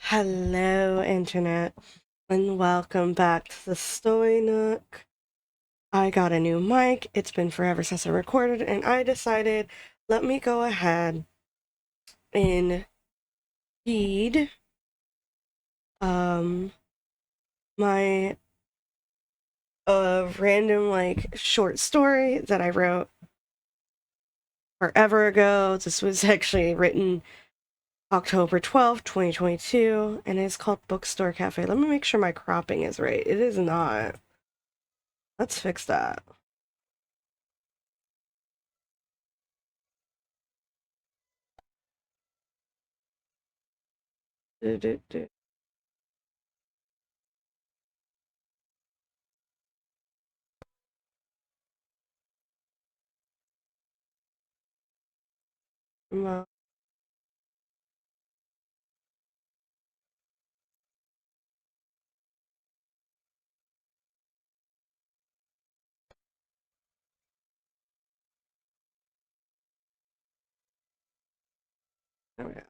Hello, Internet, and welcome back to the Story Nook. I got a new mic. It's been forever since I recorded, and I decided, let me go ahead and read my random short story that I wrote forever ago. This was actually written October 12th, 2022, and it's called Bookstore Cafe. Let me make sure my cropping is right. It is not. Let's fix that. Well, okay.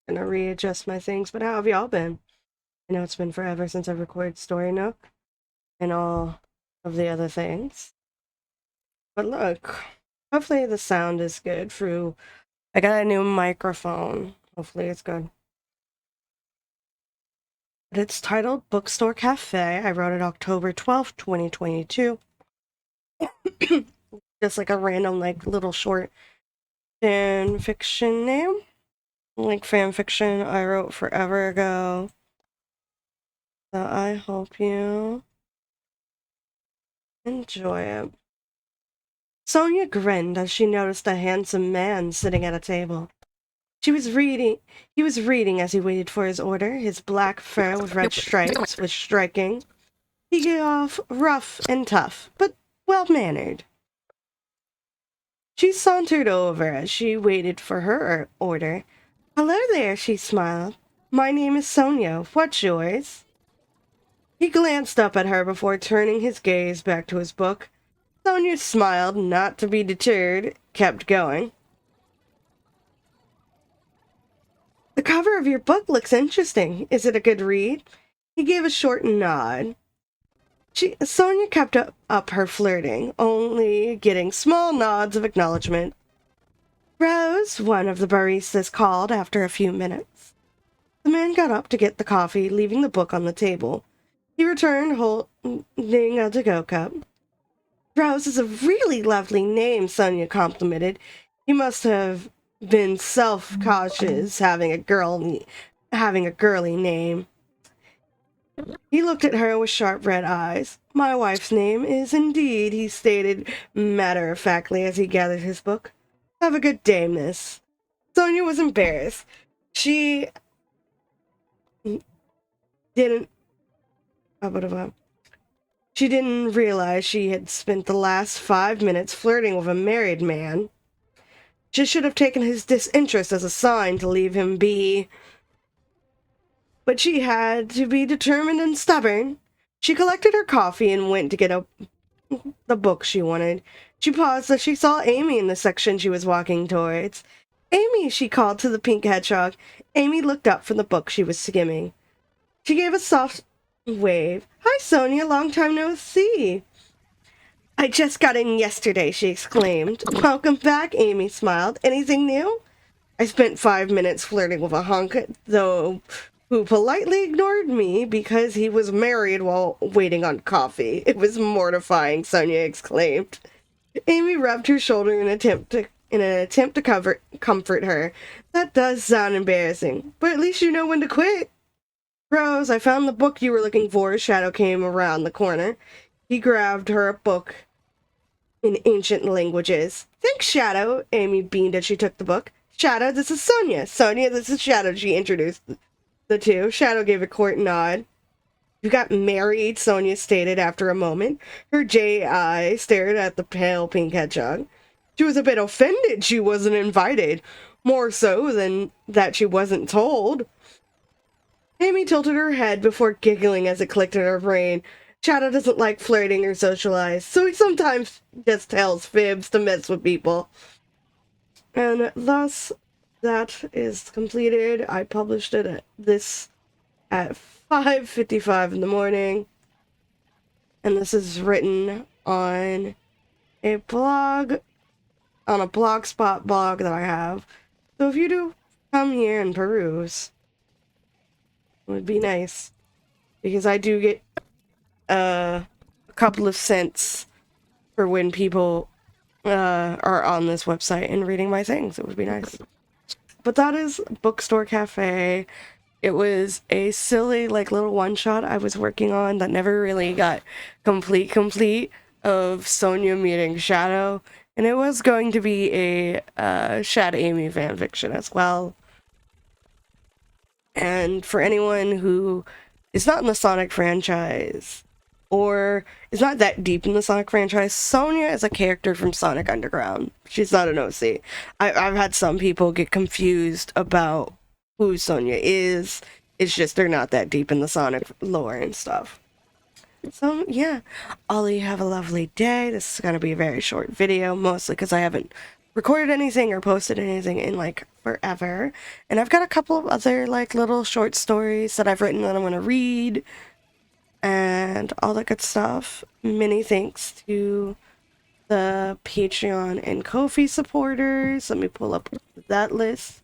Gonna readjust my things, but how have y'all been? I know it's been forever since I've recorded Story Nook and all of the other things. But look, hopefully the sound is good through. I got a new microphone. Hopefully it's good. But it's titled Bookstore Cafe. I wrote it October 12th, 2022. Just like a random, little short fan fiction name. Like fan fiction I wrote forever ago. So I hope you enjoy it. Sonia grinned as she noticed a handsome man sitting at a table. He was reading as he waited for his order. His black fur with red stripes was striking. He got off rough and tough, but well-mannered. She sauntered over as she waited for her order. Hello there, she smiled. My name is Sonia. What's yours? He glanced up at her before turning his gaze back to his book. Sonia smiled, not to be deterred, kept going. The cover of your book looks interesting. Is it a good read? He gave a short nod. Sonia kept up her flirting, only getting small nods of acknowledgement. Rose, one of the baristas called after a few minutes. The man got up to get the coffee, leaving the book on the table. He returned holding a to-go cup. Rose is a really lovely name, Sonia complimented. He must have been self-conscious having a girly name. He looked at her with sharp red eyes. My wife's name is indeed, he stated matter-of-factly as he gathered his book. Have a good day, miss. Sonia was embarrassed. She didn't She didn't realize she had spent the last 5 minutes flirting with a married man. She should have taken his disinterest as a sign to leave him be. But she had to be determined and stubborn. She collected her coffee and went to get the book she wanted. She paused as she saw Amy in the section she was walking towards. Amy, she called to the pink hedgehog. Amy looked up from the book she was skimming. She gave a soft wave. Hi, Sonia, long time no see. I just got in yesterday, she exclaimed. Welcome back, Amy smiled. Anything new? I spent 5 minutes flirting with a hunk, though, who politely ignored me because he was married while waiting on coffee. It was mortifying, Sonia exclaimed. Amy rubbed her shoulder in an attempt to comfort her. That does sound embarrassing, but at least you know when to quit. Rose, I found the book you were looking for. Shadow came around the corner. He grabbed her a book in ancient languages. Thanks, Shadow, Amy beamed as she took the book. Shadow, this is Sonia. Sonia, this is Shadow, she introduced the two. Shadow gave a court nod. You got married, Sonia stated after a moment. Her jay eye stared at the pale pink hedgehog. She was a bit offended she wasn't invited, more so than that she wasn't told. Amy tilted her head before giggling as it clicked in her brain. Shadow doesn't like flirting or socialize, so he sometimes just tells fibs to mess with people. And thus, that is completed. I published it at 5:55 in the morning. And this is written on a blog, on a Blogspot blog that I have. So if you do come here and peruse, it would be nice. Because I do get a couple of cents for when people are on this website and reading my things. It would be nice. But that is Bookstore Cafe. It was a silly, like, little one-shot I was working on that never really got complete of Sonia meeting Shadow. And it was going to be a Shad Amy fanfiction as well. And for anyone who is not in the Sonic franchise, or is not that deep in the Sonic franchise, Sonia is a character from Sonic Underground. She's not an OC. I've had some people get confused about who Sonia is. It's just they're not that deep in the Sonic lore and stuff. So, yeah. Ollie, have a lovely day. This is going to be a very short video, mostly because I haven't recorded anything or posted anything in, like, forever. And I've got a couple of other, like, little short stories that I've written that I'm going to read. And all that good stuff. Many thanks to the Patreon and Ko-fi supporters. Let me pull up that list,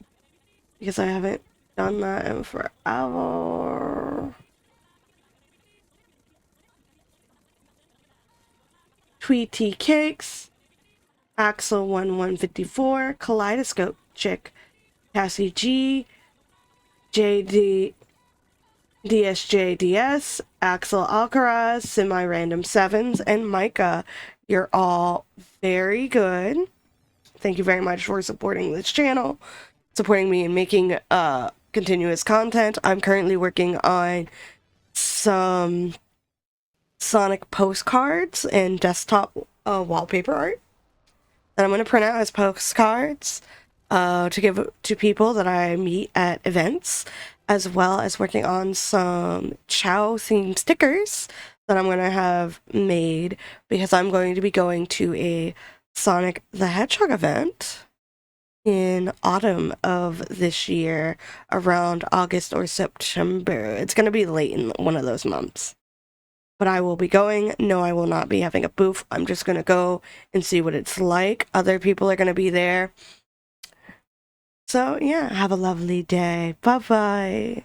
because I haven't done that in forever. TwdTeacakes, Axel 1154, Kaleidoscope Chick, Cassy G, Jdsj, Axel, Alcaraz, SemiRandomSevens, and Micah. You're all very good. Thank you very much for supporting this channel, supporting me in making continuous content. I'm currently working on some Sonic postcards and desktop wallpaper art that I'm going to print out as postcards to give to people that I meet at events, as well as working on some Chow themed stickers that I'm going to have made, because I'm going to be going to a Sonic the Hedgehog event in autumn of this year, around August or September. It's going to be late in one of those months. But I will be going. No, I will not be having a booth. I'm just going to go and see what it's like. Other people are going to be there. So, yeah, have a lovely day. Bye-bye.